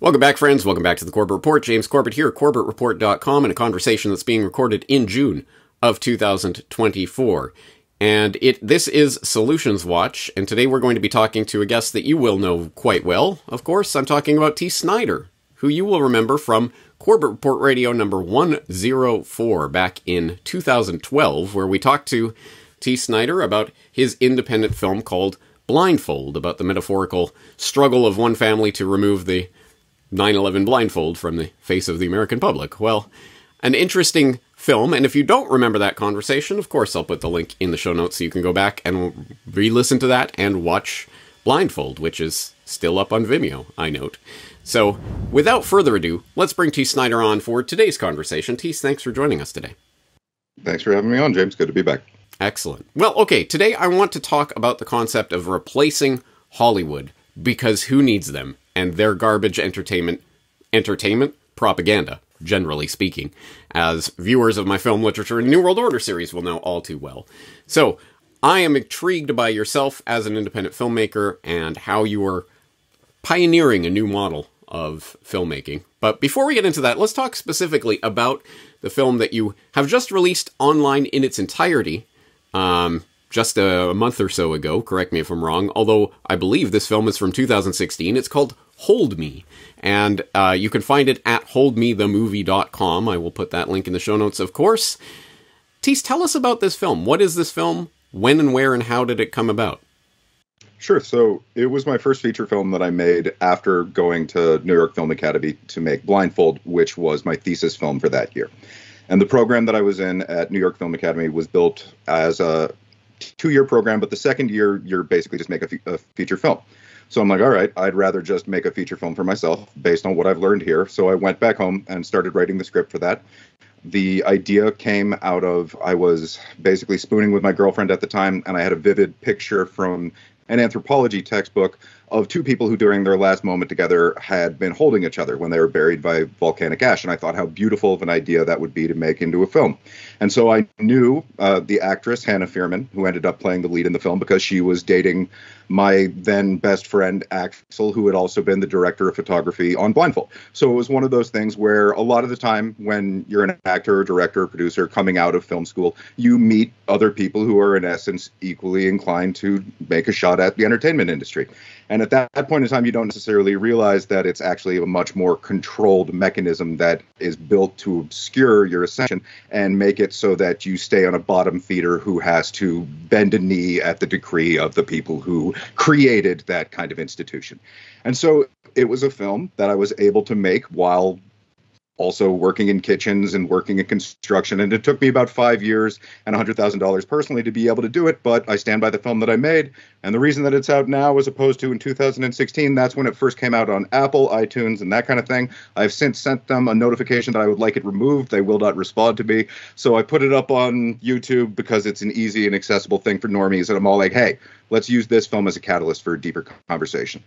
Welcome back, friends. Welcome back to the Corbett Report. James Corbett here, CorbettReport.com, and a conversation that's being recorded in June of 2024. And this is Solutions Watch, and today we're going to be talking to a guest that you will know quite well. Of course, I'm talking about Teace Snyder, who you will remember from Corbett Report Radio number 104 back in 2012, where we talked to Teace Snyder about his independent film called Blindfold, about the metaphorical struggle of one family to remove the 9/11 blindfold from the face of the American public. Well, an interesting film, and if you don't remember that conversation, of course I'll put the link in the show notes so you can go back and re-listen to that and watch Blindfold, which is still up on Vimeo, I note. So, without further ado, let's bring Teace Snyder on for today's conversation. Teace, thanks for joining us today. Thanks for having me on, James. Good to be back. Excellent. Well, okay, today I want to talk about the concept of replacing Hollywood, because who needs them? And their garbage entertainment propaganda, generally speaking, as viewers of my film literature and New World Order series will know all too well. So, I am intrigued by yourself as an independent filmmaker and how you are pioneering a new model of filmmaking. But before we get into that, let's talk specifically about the film that you have just released online in its entirety, just a month or so ago, correct me if I'm wrong, although I believe this film is from 2016. It's called Hold Me, and you can find it at holdmethemovie.com. I will put that link in the show notes, of course. Teace, tell us about this film. What is this film? When and where and how did it come about? Sure. So it was my first feature film that I made after going to New York Film Academy to make Blindfold, which was my thesis film for that year. And the program that I was in at New York Film Academy was built as a 2-year program, but the second year, you're basically just make a feature film. So I'm like, all right, I'd rather just make a feature film for myself based on what I've learned here. So I went back home and started writing the script for that. The idea came out of, I was basically spooning with my girlfriend at the time, and I had a vivid picture from an anthropology textbook of two people who during their last moment together had been holding each other when they were buried by volcanic ash. And I thought how beautiful of an idea that would be to make into a film. And so I knew the actress, Hannah Fearman, who ended up playing the lead in the film because she was dating my then best friend, Axel, who had also been the director of photography on Blindfold. So it was one of those things where a lot of the time when you're an actor, or director, or producer coming out of film school, you meet other people who are in essence equally inclined to make a shot at the entertainment industry. And at that point in time, you don't necessarily realize that it's actually a much more controlled mechanism that is built to obscure your ascension and make it so that you stay on a bottom feeder who has to bend a knee at the decree of the people who created that kind of institution. And so it was a film that I was able to make while also working in kitchens and working in construction. And it took me about 5 years and $100,000 personally to be able to do it. But I stand by the film that I made. And the reason that it's out now as opposed to in 2016, that's when it first came out on Apple, iTunes, and that kind of thing. I've since sent them a notification that I would like it removed. They will not respond to me. So I put it up on YouTube because it's an easy and accessible thing for normies. And I'm all like, hey, let's use this film as a catalyst for a deeper conversation.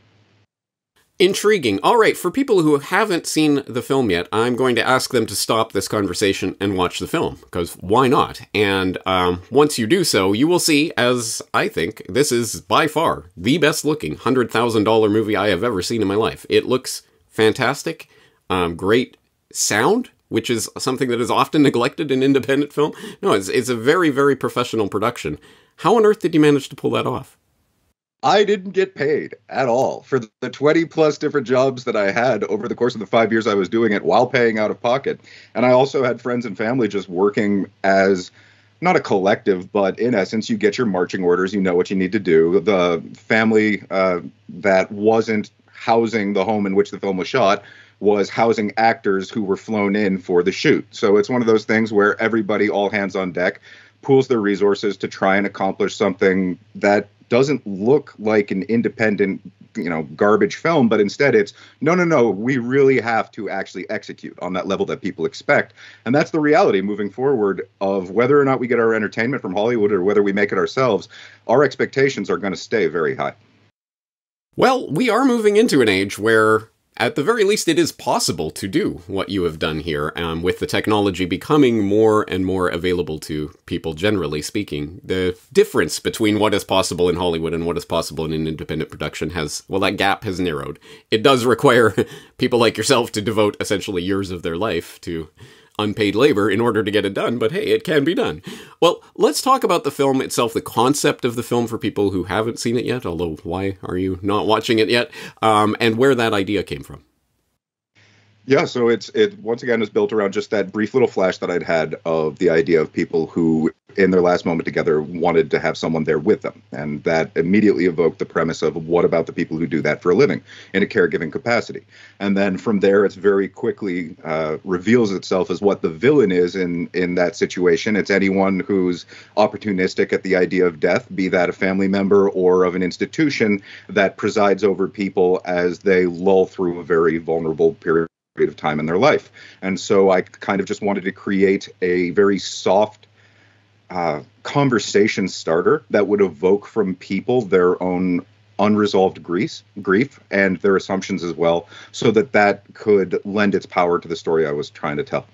Intriguing. All right, for people who haven't seen the film yet, I'm going to ask them to stop this conversation and watch the film, because why not? And once you do so, you will see, as I think, this is by far the best looking $100,000 movie I have ever seen in my life. It looks fantastic, great sound, which is something that is often neglected in independent film. No, it's a very, very professional production. How on earth did you manage to pull that off? I didn't get paid at all for the 20 plus different jobs that I had over the course of the 5 years I was doing it while paying out of pocket. And I also had friends and family just working as not a collective, but in essence, you get your marching orders. You know what you need to do. The family that wasn't housing the home in which the film was shot was housing actors who were flown in for the shoot. So it's one of those things where everybody, all hands on deck, pools their resources to try and accomplish something that doesn't look like an independent, garbage film, but instead it's, no, we really have to actually execute on that level that people expect. And that's the reality moving forward of whether or not we get our entertainment from Hollywood or whether we make it ourselves, our expectations are going to stay very high. Well, we are moving into an age where at the very least, it is possible to do what you have done here, with the technology becoming more and more available to people, generally speaking. The difference between what is possible in Hollywood and what is possible in an independent production that gap has narrowed. It does require people like yourself to devote essentially years of their life to unpaid labor in order to get it done, but hey, it can be done. Well, let's talk about the film itself, the concept of the film for people who haven't seen it yet, although why are you not watching it yet, and where that idea came from. Yeah, so it once again is built around just that brief little flash that I'd had of the idea of people who, in their last moment together, wanted to have someone there with them. And that immediately evoked the premise of what about the people who do that for a living in a caregiving capacity. And then from there, it's very quickly reveals itself as what the villain is in that situation. It's anyone who's opportunistic at the idea of death, be that a family member or of an institution that presides over people as they lull through a very vulnerable period of time in their life. And so I kind of just wanted to create a very soft conversation starter that would evoke from people their own unresolved grief and their assumptions as well, so that could lend its power to the story I was trying to tell.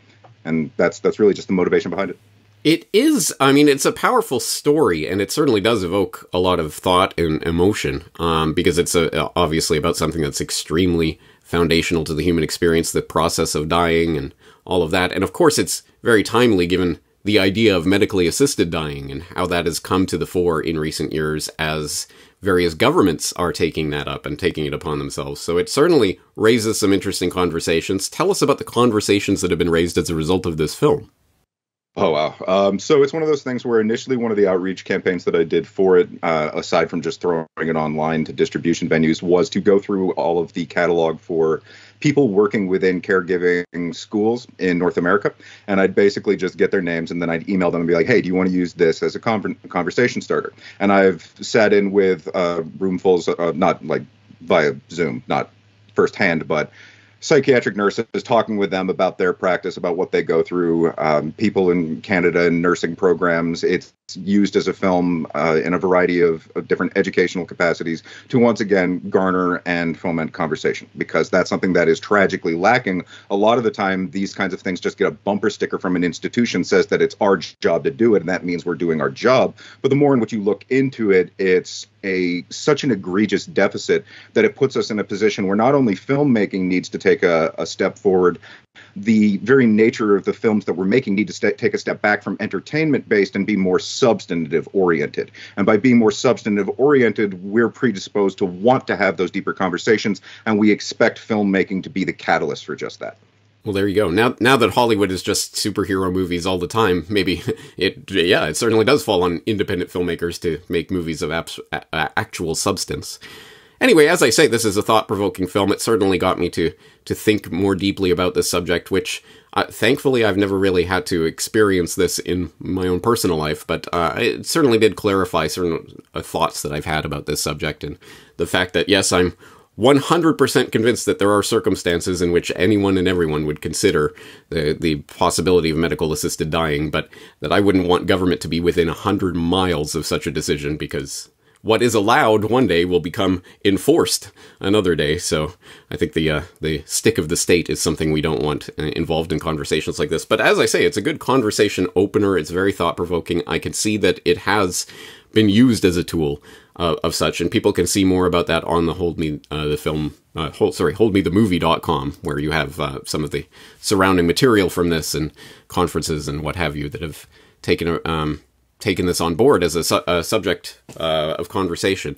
And that's really just the motivation behind it. It is, I mean, it's a powerful story, and it certainly does evoke a lot of thought and emotion, because it's obviously about something that's extremely foundational to the human experience, the process of dying and all of that. And of course, it's very timely given the idea of medically assisted dying and how that has come to the fore in recent years as various governments are taking that up and taking it upon themselves. So it certainly raises some interesting conversations. Tell us about the conversations that have been raised as a result of this film. Oh, wow. So it's one of those things where initially one of the outreach campaigns that I did for it, aside from just throwing it online to distribution venues, was to go through all of the catalog for people working within caregiving schools in North America. And I'd basically just get their names and then I'd email them and be like, hey, do you want to use this as a conversation starter? And I've sat in with roomfuls, not like via Zoom, not firsthand, but psychiatric nurses, talking with them about their practice, about what they go through, people in Canada in nursing programs. It's used as a film in a variety of different educational capacities to once again garner and foment conversation, because that's something that is tragically lacking. A lot of the time, these kinds of things just get a bumper sticker from an institution, says that it's our job to do it, and that means we're doing our job. But the more in which you look into it, it's such an egregious deficit that it puts us in a position where not only filmmaking needs to take a step forward, the very nature of the films that we're making need to take a step back from entertainment based and be more substantive oriented. And by being more substantive oriented, we're predisposed to want to have those deeper conversations, and we expect filmmaking to be the catalyst for just that. Well, there you go. Now that Hollywood is just superhero movies all the time, maybe it certainly does fall on independent filmmakers to make movies of actual substance. Anyway, as I say, this is a thought-provoking film. It certainly got me to think more deeply about this subject, which thankfully I've never really had to experience this in my own personal life, but it certainly did clarify certain thoughts that I've had about this subject, and the fact that, yes, I'm 100% convinced that there are circumstances in which anyone and everyone would consider the possibility of medical assisted dying, but that I wouldn't want government to be within 100 miles of such a decision, because what is allowed one day will become enforced another day. So I think the stick of the state is something we don't want involved in conversations like this. But as I say, it's a good conversation opener. It's very thought-provoking. I can see that it has been used as a tool of such, and people can see more about that on the holdmethemovie.com, where you have some of the surrounding material from this and conferences and what have you that have taken this on board as a subject of conversation.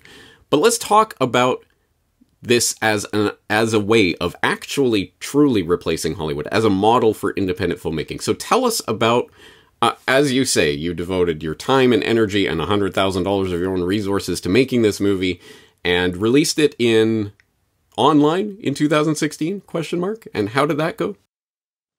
But let's talk about this as a way of actually truly replacing Hollywood, as a model for independent filmmaking. So tell us about, as you say, you devoted your time and energy and $100,000 of your own resources to making this movie and released it online in 2016, ? And how did that go?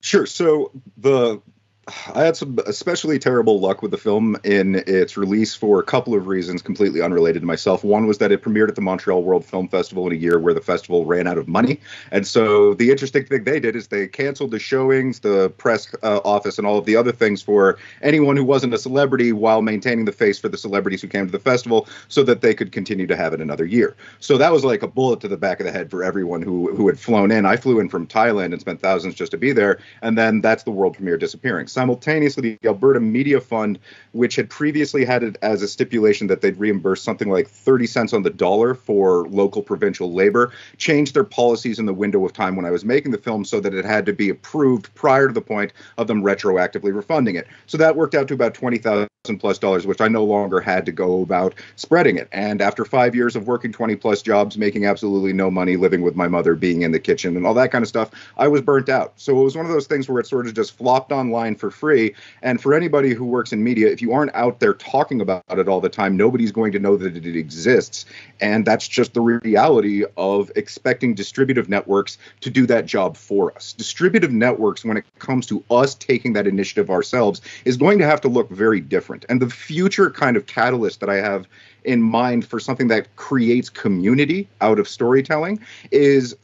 Sure. So the I had some especially terrible luck with the film in its release for a couple of reasons completely unrelated to myself. One was that it premiered at the Montreal World Film Festival in a year where the festival ran out of money. And so the interesting thing they did is they canceled the showings, the press office, and all of the other things for anyone who wasn't a celebrity while maintaining the face for the celebrities who came to the festival so that they could continue to have it another year. So that was like a bullet to the back of the head for everyone who had flown in. I flew in from Thailand and spent thousands just to be there. And then that's the world premiere disappearing. Simultaneously, the Alberta Media Fund, which had previously had it as a stipulation that they'd reimburse something like 30 cents on the dollar for local provincial labor, changed their policies in the window of time when I was making the film so that it had to be approved prior to the point of them retroactively refunding it. So that worked out to about $20,000 plus dollars, which I no longer had to go about spreading it. And after 5 years of working 20 plus jobs, making absolutely no money, living with my mother, being in the kitchen and all that kind of stuff, I was burnt out. So it was one of those things where it sort of just flopped online for free. And for anybody who works in media, if you aren't out there talking about it all the time, nobody's going to know that it exists. And that's just the reality of expecting distributive networks to do that job for us. Distributive networks, when it comes to us taking that initiative ourselves, is going to have to look very different. And the future kind of catalyst that I have in mind for something that creates community out of storytelling is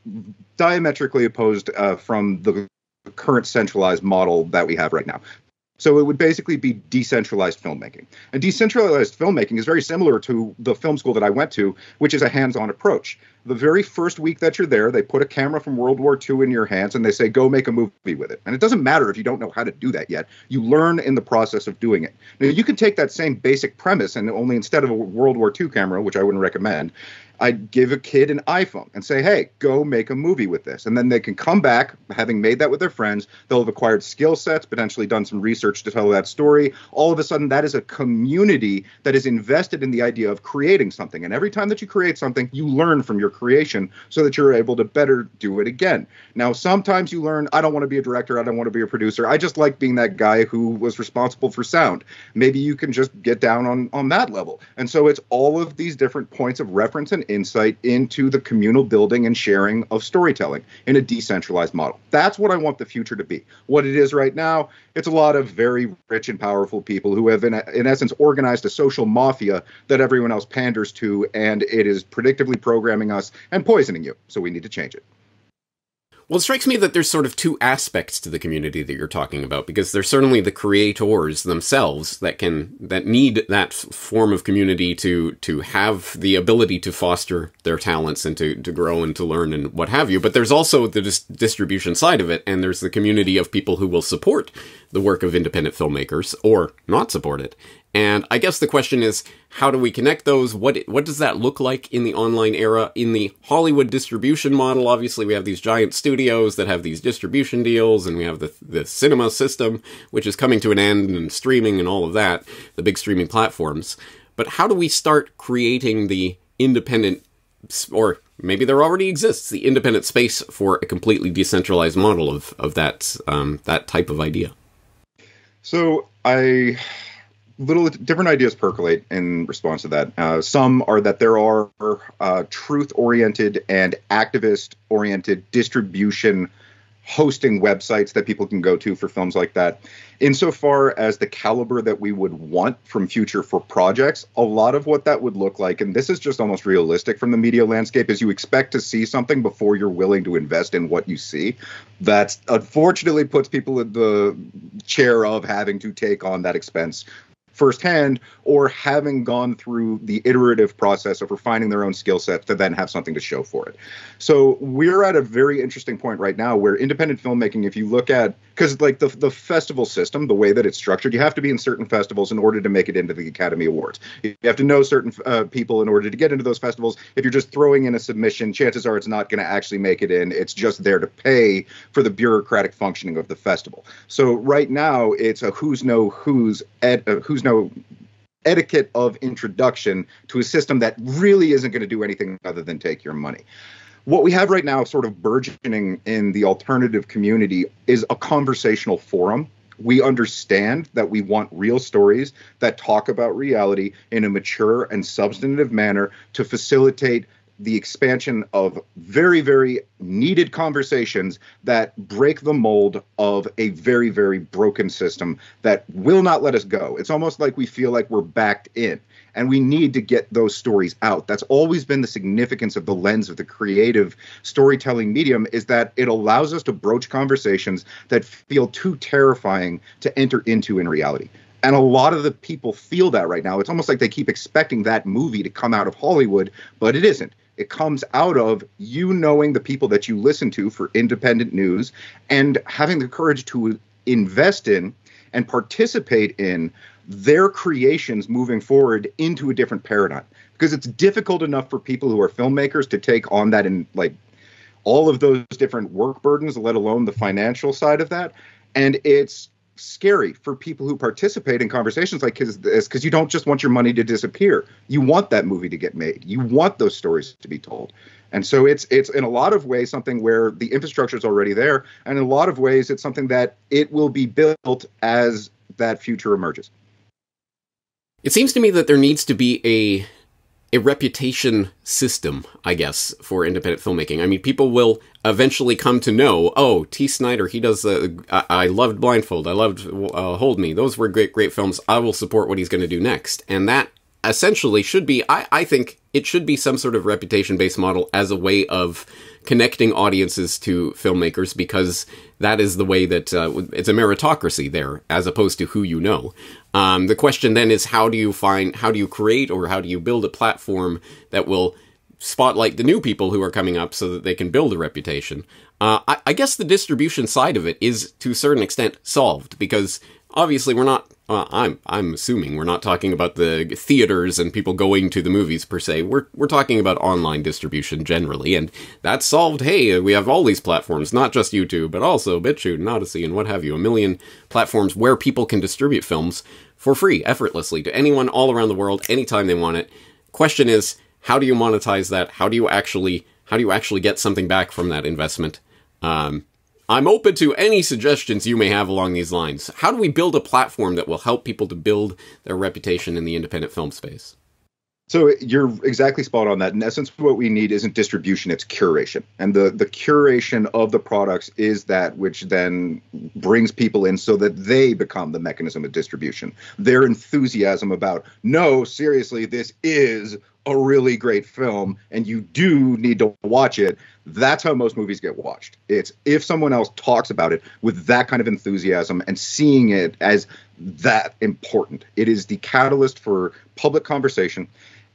diametrically opposed from the current centralized model that we have right now. So it would basically be decentralized filmmaking. And decentralized filmmaking is very similar to the film school that I went to, which is a hands-on approach. The very first week that you're there, they put a camera from World War II in your hands and they say, go make a movie with it. And it doesn't matter if you don't know how to do that yet. You learn in the process of doing it. Now, you can take that same basic premise and only instead of a World War II camera, which I wouldn't recommend, I'd give a kid an iPhone and say, hey, go make a movie with this. And then they can come back, having made that with their friends. They'll have acquired skill sets, potentially done some research to tell that story. All of a sudden, that is a community that is invested in the idea of creating something. And every time that you create something, you learn from your creation so that you're able to better do it again. Now, sometimes you learn, I don't want to be a director. I don't want to be a producer. I just like being that guy who was responsible for sound. Maybe you can just get down on that level. And so it's all of these different points of reference and insight into the communal building and sharing of storytelling in a decentralized model. That's what I want the future to be. What it is right now, it's a lot of very rich and powerful people who have, in essence, organized a social mafia that everyone else panders to, and it is predictably programming us and poisoning you. So we need to change it. Well, it strikes me that there's sort of two aspects to the community that you're talking about, because there's certainly the creators themselves that need that form of community to have the ability to foster their talents and to grow and to learn and what have you. But there's also the distribution side of it, and there's the community of people who will support the work of independent filmmakers or not support it. And I guess the question is, how do we connect those? What does that look like in the online era? In the Hollywood distribution model, obviously we have these giant studios that have these distribution deals, and we have the cinema system, which is coming to an end, and streaming and all of that, the big streaming platforms. But how do we start creating the independent, or maybe there already exists, the independent space for a completely decentralized model of that type of idea? So little different ideas percolate in response to that. Some are that there are truth-oriented and activist-oriented distribution hosting websites that people can go to for films like that. Insofar as the caliber that we would want from future for projects, a lot of what that would look like, and this is just almost realistic from the media landscape, is you expect to see something before you're willing to invest in what you see. That unfortunately puts people in the chair of having to take on that expense firsthand, or having gone through the iterative process of refining their own skill set to then have something to show for it. So we're at a very interesting point right now where independent filmmaking, if you look at, because like the festival system, the way that it's structured, you have to be in certain festivals in order to make it into the Academy Awards. You have to know certain people in order to get into those festivals. If you're just throwing in a submission, chances are it's not going to actually make it in. It's just there to pay for the bureaucratic functioning of the festival. So right now it's a who's no etiquette of introduction to a system that really isn't going to do anything other than take your money. What we have right now sort of burgeoning in the alternative community is a conversational forum. We understand that we want real stories that talk about reality in a mature and substantive manner to facilitate the expansion of very, very needed conversations that break the mold of a very, very broken system that will not let us go. It's almost like we feel like we're backed in, and we need to get those stories out. That's always been the significance of the lens of the creative storytelling medium, is that it allows us to broach conversations that feel too terrifying to enter into in reality. And a lot of the people feel that right now. It's almost like they keep expecting that movie to come out of Hollywood, but it isn't. It comes out of you knowing the people that you listen to for independent news and having the courage to invest in and participate in their creations moving forward into a different paradigm. Because it's difficult enough for people who are filmmakers to take on that and like all of those different work burdens, let alone the financial side of that. And it's scary for people who participate in conversations like this, because you don't just want your money to disappear. You want that movie to get made. You want those stories to be told. And so it's in a lot of ways something where the infrastructure is already there. And in a lot of ways, it's something that it will be built as that future emerges. It seems to me that there needs to be a reputation system, I guess, for independent filmmaking. I mean, people will eventually come to know, oh, Teace Snyder, he does, I loved Blindfold, I loved Hold Me, those were great films, I will support what he's going to do next. And that essentially should be, I think, it should be some sort of reputation-based model as a way of connecting audiences to filmmakers, because that is the way that it's a meritocracy there, as opposed to who you know. The question then is, how do you create, or how do you build a platform that will spotlight the new people who are coming up so that they can build a reputation? I guess the distribution side of it is, to a certain extent, solved, because obviously we're not, I'm assuming we're not talking about the theaters and people going to the movies per se. We're talking about online distribution generally, and that's solved. Hey, we have all these platforms, not just YouTube, but also BitChute and Odyssey and what have you, a million platforms where people can distribute films for free, effortlessly, to anyone all around the world, anytime they want it. Question is, how do you monetize that? How do you actually get something back from that investment? I'm open to any suggestions you may have along these lines. How do we build a platform that will help people to build their reputation in the independent film space? So you're exactly spot on that. In essence, what we need isn't distribution, it's curation. And the curation of the products is that which then brings people in so that they become the mechanism of distribution. Their enthusiasm about, no, seriously, this is a really great film and you do need to watch it. That's how most movies get watched. It's if someone else talks about it with that kind of enthusiasm and seeing it as that important. It is the catalyst for public conversation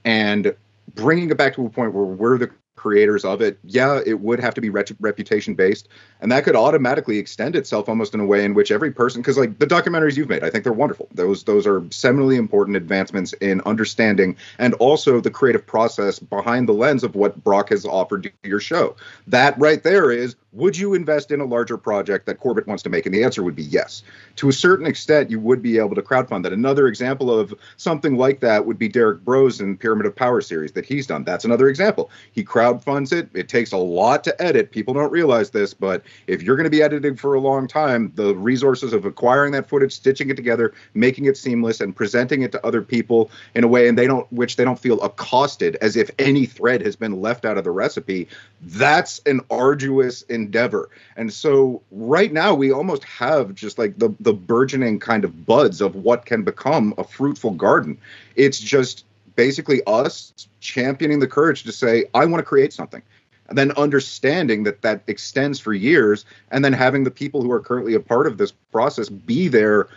and bringing it back to a point where we're the creators of it. Yeah, it would have to be reputation based, and that could automatically extend itself almost in a way in which every person, because like the documentaries you've made, I think they're wonderful. Those are seminally important advancements in understanding and also the creative process behind the lens of what Brock has offered to your show. That right there is, would you invest in a larger project that Corbett wants to make? And the answer would be yes. To a certain extent, you would be able to crowdfund that. Another example of something like that would be Derek Bro's and Pyramid of Power series that he's done. That's another example. He crowdfunds it. It takes a lot to edit. People don't realize this, but if you're going to be editing for a long time, the resources of acquiring that footage, stitching it together, making it seamless, and presenting it to other people in a way which they don't feel accosted as if any thread has been left out of the recipe, that's an arduous endeavor. And so right now we almost have just like the burgeoning kind of buds of what can become a fruitful garden. It's just basically us championing the courage to say, I want to create something. And then understanding that extends for years, and then having the people who are currently a part of this process be there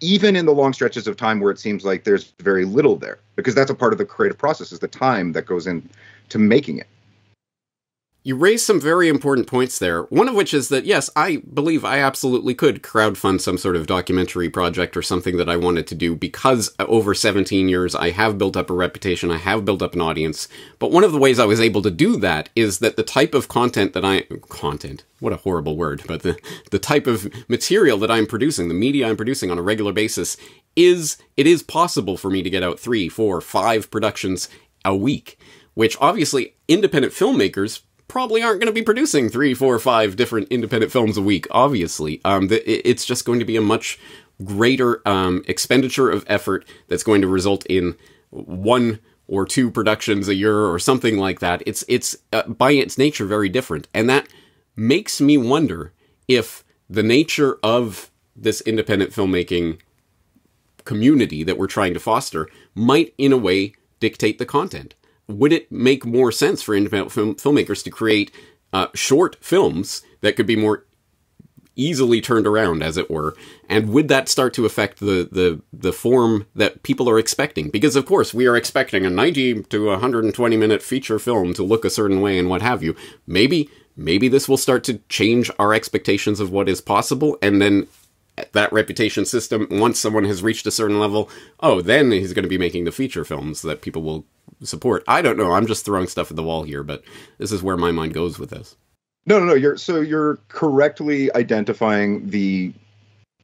even in the long stretches of time where it seems like there's very little there, because that's a part of the creative process, is the time that goes into making it. You raised some very important points there, one of which is that, yes, I believe I absolutely could crowdfund some sort of documentary project or something that I wanted to do, because over 17 years I have built up a reputation, I have built up an audience. But one of the ways I was able to do that is that the type of content that content, what a horrible word, but the type of material that I'm producing, the media I'm producing on a regular basis, it is possible for me to get out 3, 4, 5 productions a week, which obviously independent filmmakers probably aren't going to be producing 3, 4, 5 different independent films a week, obviously. It's just going to be a much greater expenditure of effort that's going to result in one or 2 productions a year or something like that. It's by its nature very different. And that makes me wonder if the nature of this independent filmmaking community that we're trying to foster might, in a way, dictate the content. Would it make more sense for independent filmmakers to create short films that could be more easily turned around, as it were? And would that start to affect the form that people are expecting? Because, of course, we are expecting a 90 to 120 minute feature film to look a certain way and what have you. Maybe this will start to change our expectations of what is possible, and then that reputation system, once someone has reached a certain level, then he's going to be making the feature films that people will support. I don't know. I'm just throwing stuff at the wall here, but this is where my mind goes with this. No. You're correctly identifying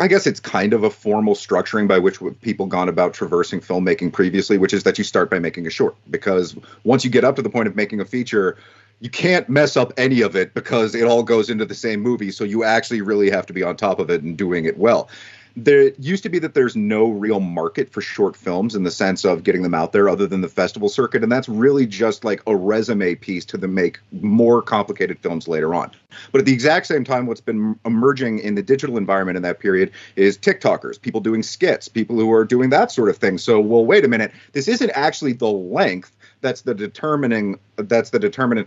I guess it's kind of a formal structuring by which people gone about traversing filmmaking previously, which is that you start by making a short. Because once you get up to the point of making a feature, you can't mess up any of it because it all goes into the same movie. So you actually really have to be on top of it and doing it well. There used to be that there's no real market for short films in the sense of getting them out there other than the festival circuit. And that's really just like a resume piece to make more complicated films later on. But at the exact same time, what's been emerging in the digital environment in that period is TikTokers, people doing skits, people who are doing that sort of thing. So, well, wait a minute, this isn't actually the length that's the determinant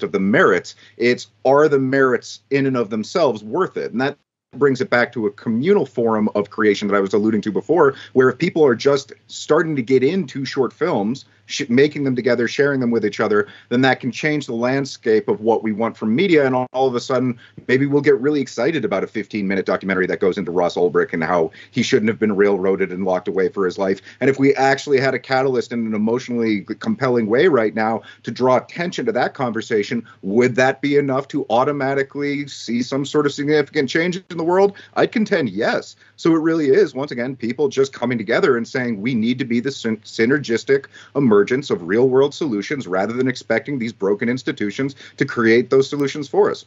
of the merits. It's, are the merits in and of themselves worth it? And that brings it back to a communal forum of creation that I was alluding to before, where if people are just starting to get into short films, making them together, sharing them with each other, then that can change the landscape of what we want from media. And all of a sudden, maybe we'll get really excited about a 15-minute documentary that goes into Ross Ulbricht and how he shouldn't have been railroaded and locked away for his life. And if we actually had a catalyst in an emotionally compelling way right now to draw attention to that conversation, would that be enough to automatically see some sort of significant change in the world? I'd contend yes. So it really is, once again, people just coming together and saying we need to be the synergistic emergence of real world solutions rather than expecting these broken institutions to create those solutions for us.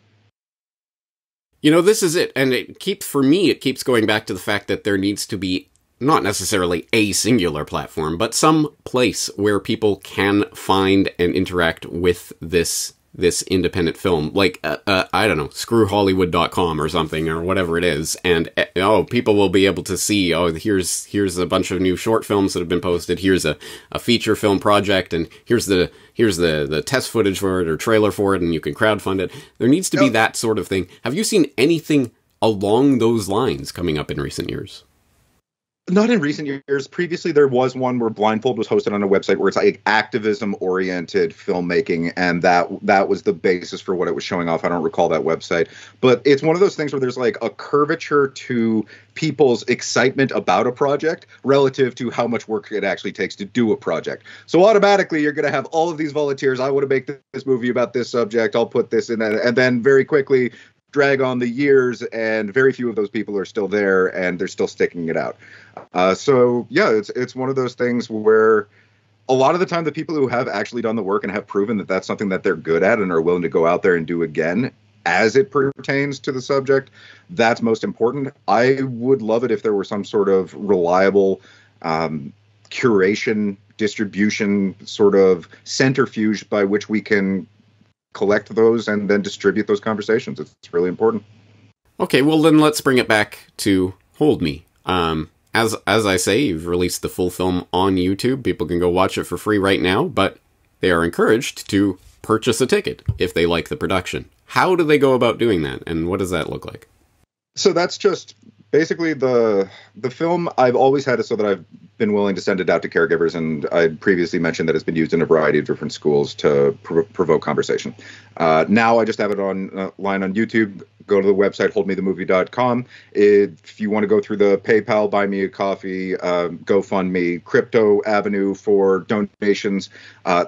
You know, this is it. And it keeps going back to the fact that there needs to be not necessarily a singular platform, but some place where people can find and interact with this independent film, like, I don't know, screwhollywood.com or something, or whatever it is. And, people will be able to see, here's a bunch of new short films that have been posted. Here's a feature film project, and here's the test footage for it or trailer for it, and you can crowdfund it. There needs to be that sort of thing. Have you seen anything along those lines coming up in recent years? Not in recent years. Previously, there was one where Blindfold was hosted on a website where it's like activism-oriented filmmaking, and that was the basis for what it was showing off. I don't recall that website. But it's one of those things where there's like a curvature to people's excitement about a project relative to how much work it actually takes to do a project. So automatically, you're going to have all of these volunteers. I want to make this movie about this subject. I'll put this in that. And then very quickly drag on the years, and very few of those people are still there, and they're still sticking it out. So yeah, it's one of those things where a lot of the time the people who have actually done the work and have proven that that's something that they're good at and are willing to go out there and do again as it pertains to the subject, that's most important. I would love it if there were some sort of reliable curation, distribution sort of centrifuge by which we can collect those and then distribute those conversations. It's really important. Okay, well then let's bring it back to Hold Me. As I say, you've released the full film on YouTube. People can go watch it for free right now, but they are encouraged to purchase a ticket if they like the production. How do they go about doing that, and what does that look like? So that's just basically the film. I've always had it so that I've been willing to send it out to caregivers, and I previously mentioned that it's been used in a variety of different schools to provoke conversation. Now I just have it online on YouTube. Go to the website, holdmethemovie.com. If you want to go through the PayPal, Buy Me a Coffee, GoFundMe, crypto avenue for donations,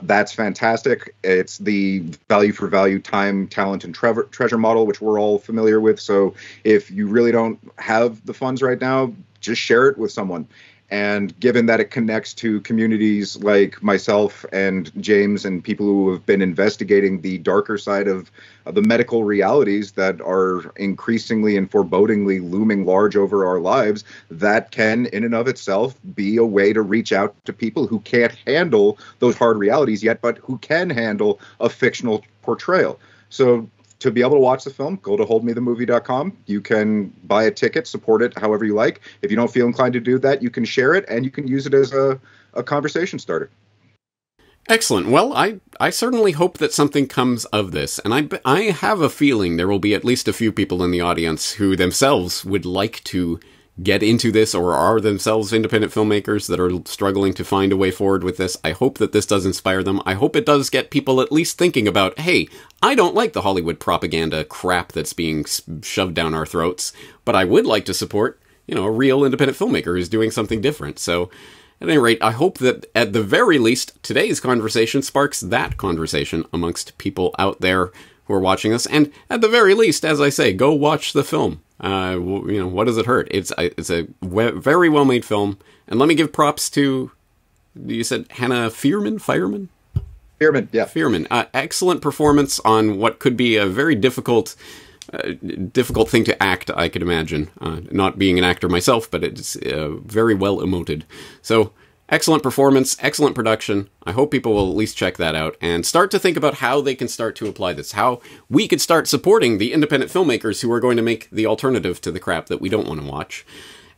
that's fantastic. It's the value for value, time, talent, and treasure model, which we're all familiar with. So if you really don't have the funds right now, just share it with someone. And given that it connects to communities like myself and James and people who have been investigating the darker side of the medical realities that are increasingly and forebodingly looming large over our lives, that can in and of itself be a way to reach out to people who can't handle those hard realities yet, but who can handle a fictional portrayal. So to be able to watch the film, go to holdmethemovie.com. You can buy a ticket, support it however you like. If you don't feel inclined to do that, you can share it, and you can use it as a conversation starter. Excellent. Well, I certainly hope that something comes of this, and I have a feeling there will be at least a few people in the audience who themselves would like to get into this or are themselves independent filmmakers that are struggling to find a way forward with this. I hope that this does inspire them. I hope it does get people at least thinking about, hey, I don't like the Hollywood propaganda crap that's being shoved down our throats, but I would like to support, a real independent filmmaker who's doing something different. So at any rate, I hope that at the very least, today's conversation sparks that conversation amongst people out there who are watching us. And at the very least, as I say, go watch the film. What does it hurt? It's a very well-made film. And let me give props to, you said Hannah Fierman? Fierman, yeah. Fierman. Excellent performance on what could be a very difficult thing to act, I could imagine. Not being an actor myself, but it's very well emoted. So, excellent performance, excellent production. I hope people will at least check that out and start to think about how they can start to apply this, how we could start supporting the independent filmmakers who are going to make the alternative to the crap that we don't want to watch.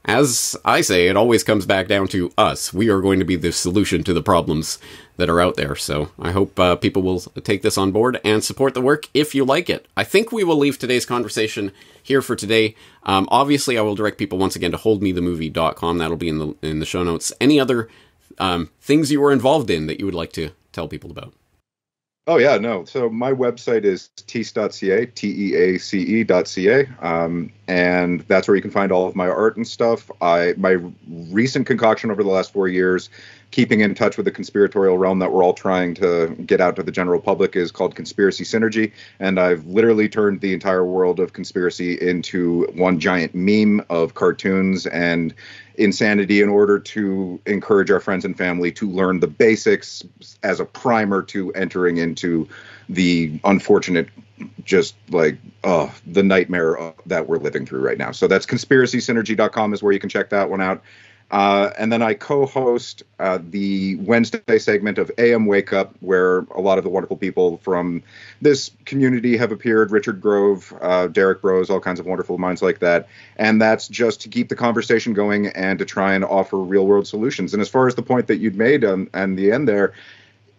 As I say, it always comes back down to us. We are going to be the solution to the problems that are out there. So I hope people will take this on board and support the work if you like it. I think we will leave today's conversation here for today. Obviously, I will direct people once again to holdmethemovie.com. That'll be in the show notes. Any other things you were involved in that you would like to tell people about? Oh, yeah, no. So my website is teace.ca, teace.ca, and that's where you can find all of my art and stuff. My recent concoction over the last 4 years, keeping in touch with the conspiratorial realm that we're all trying to get out to the general public, is called Conspiracy Synergy, and I've literally turned the entire world of conspiracy into one giant meme of cartoons and insanity in order to encourage our friends and family to learn the basics as a primer to entering into the unfortunate, just like, the nightmare that we're living through right now. So that's conspiracysynergy.com is where you can check that one out. And then I co-host the Wednesday segment of AM Wake Up, where a lot of the wonderful people from this community have appeared. Richard Grove, Derek Bros, all kinds of wonderful minds like that. And that's just to keep the conversation going and to try and offer real-world solutions. And as far as the point that you'd made on the end there,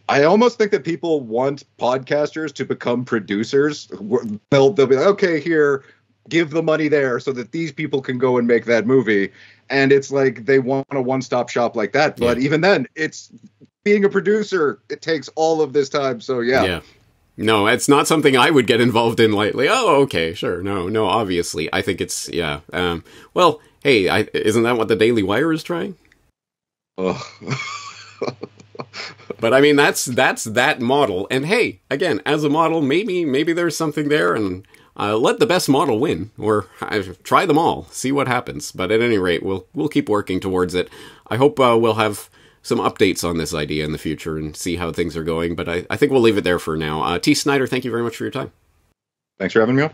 I almost think that people want podcasters to become producers. They'll be like, okay, here, give the money there so that these people can go and make that movie. And it's like they want a one-stop shop like that. But even then, it's being a producer. It takes all of this time. So, yeah. No, it's not something I would get involved in lightly. Oh, okay, sure. No, obviously. I think it's, well, hey, isn't that what the Daily Wire is trying? Ugh. But I mean, that's that model. And hey, again, as a model, maybe there's something there, and let the best model win, or try them all, see what happens. But at any rate, we'll keep working towards it. I hope we'll have some updates on this idea in the future and see how things are going. But I think we'll leave it there for now. Teace Snyder, thank you very much for your time. Thanks for having me on.